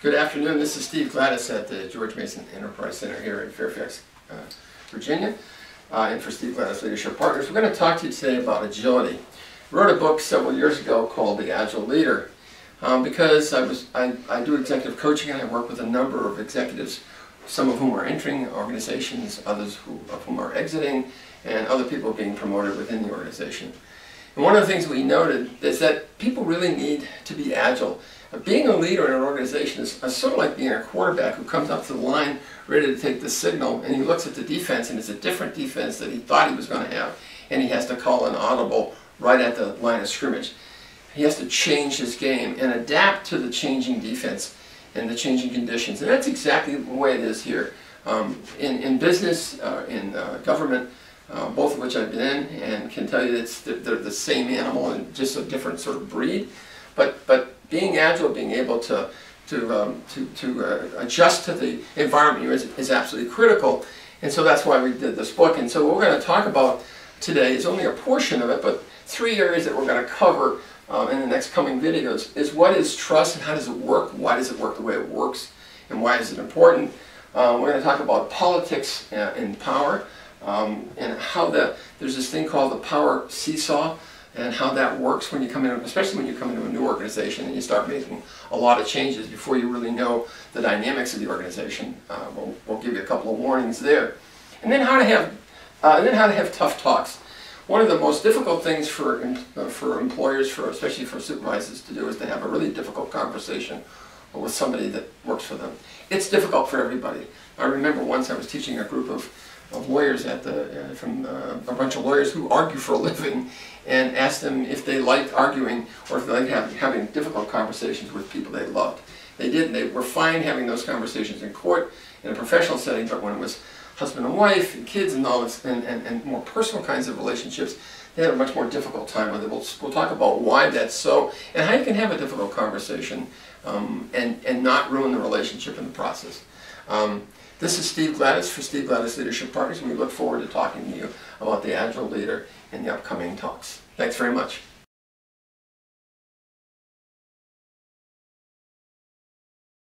Good afternoon. This is Steve Gladys at the George Mason Enterprise Center here in Fairfax, Virginia, and for Steve Gladys Leadership Partners. We're going to talk to you today about agility. I wrote a book several years ago called The Agile Leader because I do executive coaching and I work with a number of executives, some of whom are entering organizations, others of whom are exiting, and other people being promoted within the organization. And one of the things we noted is that people really need to be agile. Being a leader in an organization is sort of like being a quarterback who comes up to the line ready to take the signal, and he looks at the defense and it's a different defense that he thought he was going to have, and he has to call an audible right at the line of scrimmage. He has to change his game and adapt to the changing defense and the changing conditions, and that's exactly the way it is here. In business, in government, both of which I've been in, and can tell you that they're the same animal and just a different sort of breed. But being agile, being able to adjust to the environment is absolutely critical, and so that's why we did this book. And so what we're going to talk about today is only a portion of it, but 3 areas that we're going to cover in the next coming videos is what is trust and how does it work, why does it work the way it works, and why is it important. We're going to talk about politics and power, and how there's this thing called the power seesaw, and how that works when you come in, especially when you come into a new organization and you start making a lot of changes before you really know the dynamics of the organization. We'll give you a couple of warnings there, and then how to have tough talks. One of the most difficult things for employers, especially for supervisors, to do is to have a really difficult conversation with somebody that works for them. It's difficult for everybody. I remember once I was teaching a group of lawyers at from a bunch of lawyers who argue for a living, and asked them if they liked arguing or if they liked having difficult conversations with people they loved. They did, and they were fine having those conversations in court in a professional setting, but when it was husband and wife and kids and all this and more personal kinds of relationships, they had a much more difficult time with it. We'll talk about why that's so and how you can have a difficult conversation and not ruin the relationship in the process. This is Steve Gladys for Steve Gladys Leadership Partners, and we look forward to talking to you about the Agile Leader in the upcoming talks. Thanks very much.